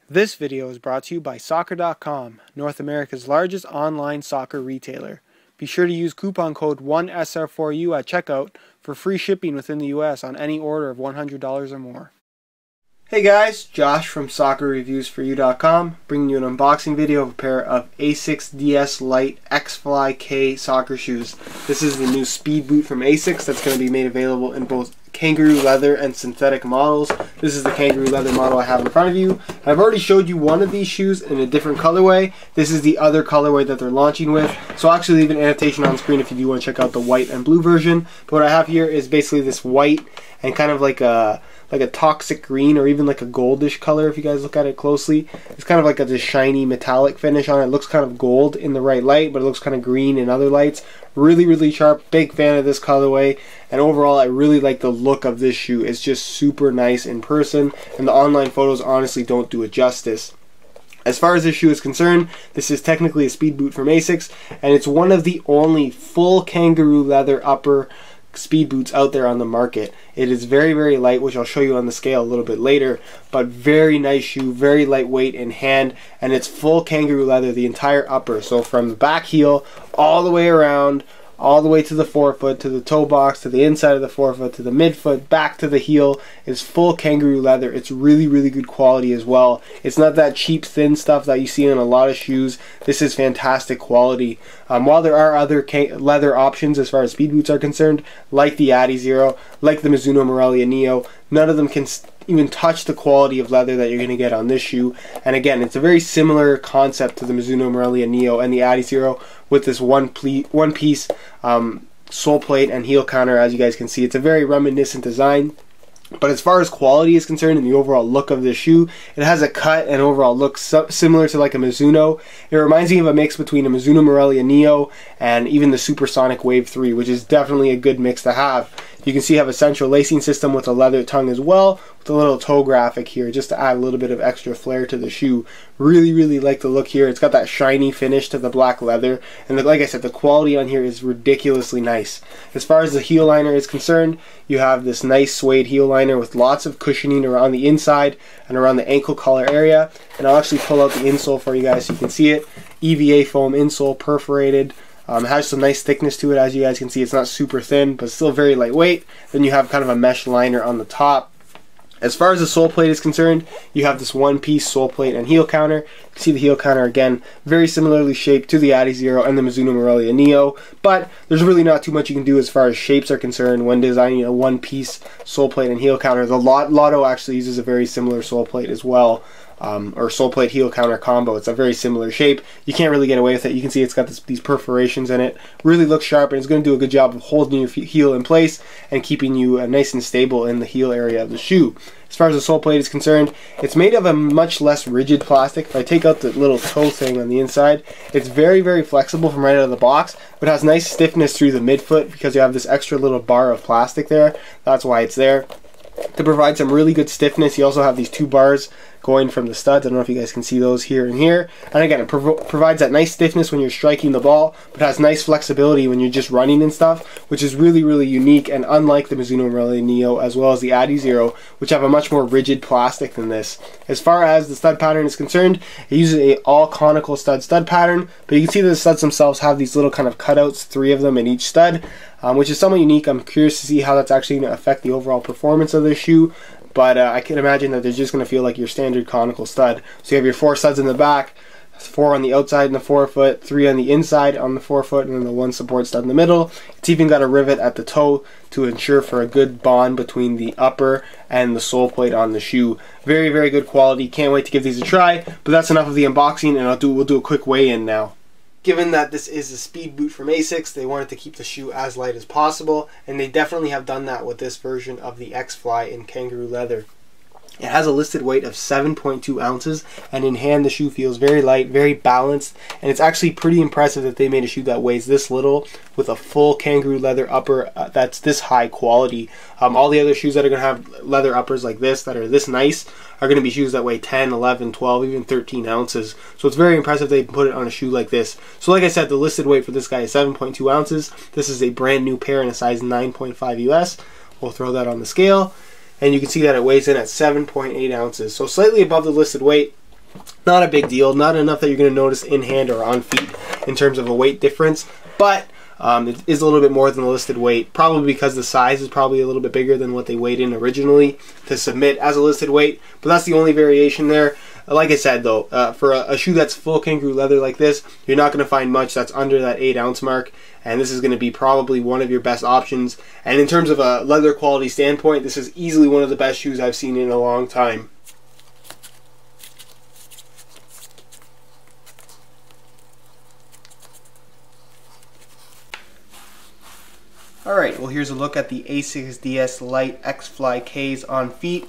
This video is brought to you by Soccer.com, North America's largest online soccer retailer. Be sure to use coupon code 1SR4U at checkout for free shipping within the US on any order of $100 or more. Hey guys, Josh from SoccerReviewsForYou.com, bringing you an unboxing video of a pair of Asics DS Lite X-Fly K soccer shoes. This is the new speed boot from Asics that's going to be made available in both kangaroo leather and synthetic models. This is the kangaroo leather model I have in front of you. I've already showed you one of these shoes in a different colorway. This is the other colorway that they're launching with. So I'll actually leave an annotation on screen if you do want to check out the white and blue version. But what I have here is basically this white and kind of like a toxic green, or even like a goldish color if you guys look at it closely. It's kind of like this shiny metallic finish on it. It looks kind of gold in the right light, but it looks kind of green in other lights. Really sharp. Big fan of this colorway, and overall I really like the look of this shoe. It's just super nice in person, and the online photos honestly don't do it justice. As far as this shoe is concerned, this is technically a speed boot from Asics, and it's one of the only full kangaroo leather upper speed boots out there on the market. It is very light, which I'll show you on the scale a little bit later, but very nice shoe, very lightweight in hand, and it's full kangaroo leather, the entire upper. So from the back heel all the way around, all the way to the forefoot, to the toe box, to the inside of the forefoot, to the midfoot, back to the heel, is full kangaroo leather. It's really good quality as well. It's not that cheap thin stuff that you see in a lot of shoes. This is fantastic quality. While there are other leather options as far as speed boots are concerned, like the Adi Zero, like the Mizuno Morelia Neo, none of them can even touch the quality of leather that you're going to get on this shoe. And again, it's a very similar concept to the Mizuno Morelia Neo and the Adi Zero, with this one piece sole plate and heel counter. As you guys can see, it's a very reminiscent design. But as far as quality is concerned and the overall look of this shoe, it has a cut and overall look similar to like a Mizuno. It reminds me of a mix between a Mizuno Morelia Neo and even the Supersonic Wave 3, which is definitely a good mix to have. You can see you have a central lacing system with a leather tongue as well, with a little toe graphic here just to add a little bit of extra flair to the shoe. Really like the look here. It's got that shiny finish to the black leather, and like I said, the quality on here is ridiculously nice. As far as the heel liner is concerned, you have this nice suede heel liner with lots of cushioning around the inside and around the ankle collar area. And I'll actually pull out the insole for you guys so you can see it. EVA foam insole, perforated. It has some nice thickness to it. As you guys can see, it's not super thin, but still very lightweight. Then you have kind of a mesh liner on the top. As far as the sole plate is concerned, you have this one-piece sole plate and heel counter. You can see the heel counter again, very similarly shaped to the Adi Zero and the Mizuno Morelia Neo, but there's really not too much you can do as far as shapes are concerned when designing a one-piece sole plate and heel counter. The Lotto actually uses a very similar sole plate as well. Or sole plate heel counter combo. It's a very similar shape. You can't really get away with it. You can see it's got these perforations in it. Really looks sharp, and it's going to do a good job of holding your heel in place and keeping you nice and stable in the heel area of the shoe. As far as the sole plate is concerned, it's made of a much less rigid plastic. If I take out the little toe thing on the inside, it's very flexible from right out of the box, but has nice stiffness through the midfoot because you have this extra little bar of plastic there. That's why it's there. To provide some really good stiffness, you also have these two bars going from the studs. I don't know if you guys can see those here and here. And again, it provides that nice stiffness when you're striking the ball, but has nice flexibility when you're just running and stuff, which is really unique and unlike the Mizuno Morelia Neo as well as the Adi Zero, which have a much more rigid plastic than this. As far as the stud pattern is concerned, it uses a all conical stud pattern, but you can see that the studs themselves have these little kind of cutouts, 3 of them in each stud, which is somewhat unique. I'm curious to see how that's actually going to affect the overall performance of this shoe. But I can imagine that they're just going to feel like your standard conical stud. So you have your 4 studs in the back, 4 on the outside in the forefoot, 3 on the inside on the forefoot, and then the 1 support stud in the middle. It's even got a rivet at the toe to ensure for a good bond between the upper and the sole plate on the shoe. Very good quality. Can't wait to give these a try. But that's enough of the unboxing, and we'll do a quick weigh-in now. Given that this is a speed boot from Asics, they wanted to keep the shoe as light as possible, and they definitely have done that with this version of the X-Fly in kangaroo leather. It has a listed weight of 7.2 ounces, and in hand the shoe feels very light, very balanced, and it's actually pretty impressive that they made a shoe that weighs this little with a full kangaroo leather upper that's this high quality. All the other shoes that are going to have leather uppers like this, that are this nice, are going to be shoes that weigh 10, 11, 12, even 13 ounces. So it's very impressive they put it on a shoe like this. So like I said, the listed weight for this guy is 7.2 ounces. This is a brand new pair in a size 9.5 US. We'll throw that on the scale, and you can see that it weighs in at 7.8 ounces. So slightly above the listed weight. Not a big deal, not enough that you're going to notice in hand or on feet in terms of a weight difference, but it is a little bit more than the listed weight, probably because the size is probably a little bit bigger than what they weighed in originally to submit as a listed weight, but that's the only variation there. Like I said though, for a shoe that's full kangaroo leather like this, you're not going to find much that's under that 8-ounce mark, and this is going to be probably one of your best options. And in terms of a leather quality standpoint, this is easily one of the best shoes I've seen in a long time. Alright, well here's a look at the Asics DS Lite X-Fly Ks on feet.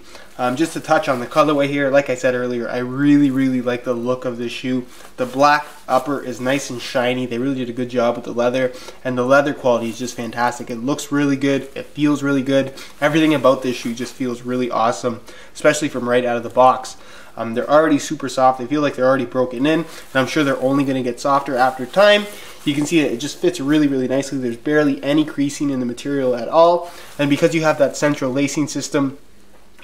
Just to touch on the colorway here, like I said earlier, I really like the look of this shoe. The black upper is nice and shiny. They really did a good job with the leather, and the leather quality is just fantastic. It looks really good, it feels really good. Everything about this shoe just feels really awesome, especially from right out of the box. They're already super soft. They feel like they're already broken in, and I'm sure they're only going to get softer after time. You can see that it just fits really nicely. There's barely any creasing in the material at all, and because you have that central lacing system,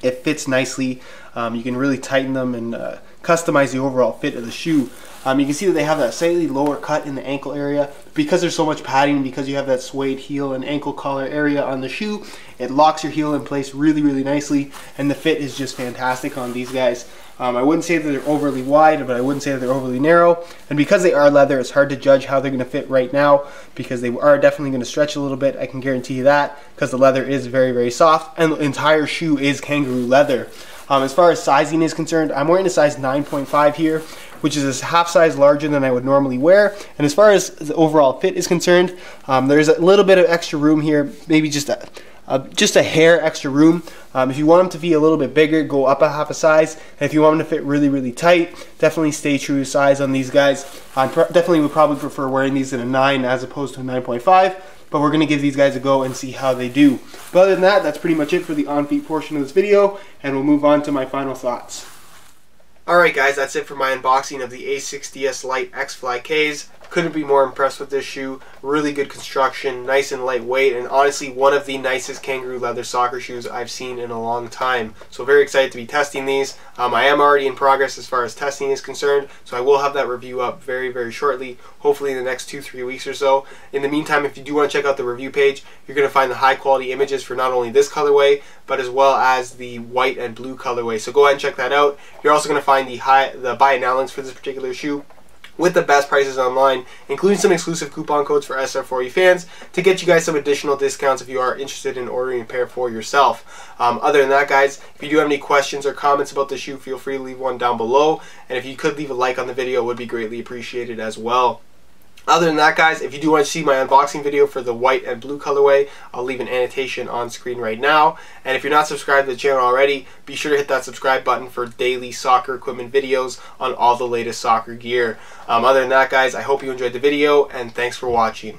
it fits nicely. You can really tighten them and customize the overall fit of the shoe. You can see that they have that slightly lower cut in the ankle area. Because there's so much padding, because you have that suede heel and ankle collar area on the shoe, it locks your heel in place really nicely, and the fit is just fantastic on these guys. I wouldn't say that they're overly wide, but I wouldn't say that they're overly narrow. And because they are leather, it's hard to judge how they're going to fit right now, because they are definitely going to stretch a little bit. I can guarantee you that, because the leather is very soft, and the entire shoe is kangaroo leather. As far as sizing is concerned, I'm wearing a size 9.5 here, which is a half size larger than I would normally wear. And as far as the overall fit is concerned, there's a little bit of extra room here, maybe just a hair extra room. If you want them to be a little bit bigger, go up a half a size. And if you want them to fit really tight, definitely stay true to size on these guys. I definitely would probably prefer wearing these in a 9 as opposed to a 9.5. But we're going to give these guys a go and see how they do. But other than that, that's pretty much it for the on-feet portion of this video, and we'll move on to my final thoughts. Alright guys, that's it for my unboxing of the Asics DS Lite X-Fly Ks. Couldn't be more impressed with this shoe. Really good construction, nice and lightweight, and honestly one of the nicest kangaroo leather soccer shoes I've seen in a long time. So very excited to be testing these. I am already in progress as far as testing is concerned, so I will have that review up very shortly, hopefully in the next 2-3 weeks or so. In the meantime, if you do want to check out the review page, you're going to find the high quality images for not only this colorway, but as well as the white and blue colorway. So go ahead and check that out. You're also going to find the buy it now links for this particular shoe, with the best prices online, including some exclusive coupon codes for SR4U fans to get you guys some additional discounts if you are interested in ordering a pair for yourself. Other than that guys, if you do have any questions or comments about the shoe, feel free to leave one down below, and if you could leave a like on the video, it would be greatly appreciated as well. Other than that guys, if you do want to see my unboxing video for the white and blue colorway, I'll leave an annotation on screen right now. And if you're not subscribed to the channel already, be sure to hit that subscribe button for daily soccer equipment videos on all the latest soccer gear. Other than that guys, I hope you enjoyed the video, and thanks for watching.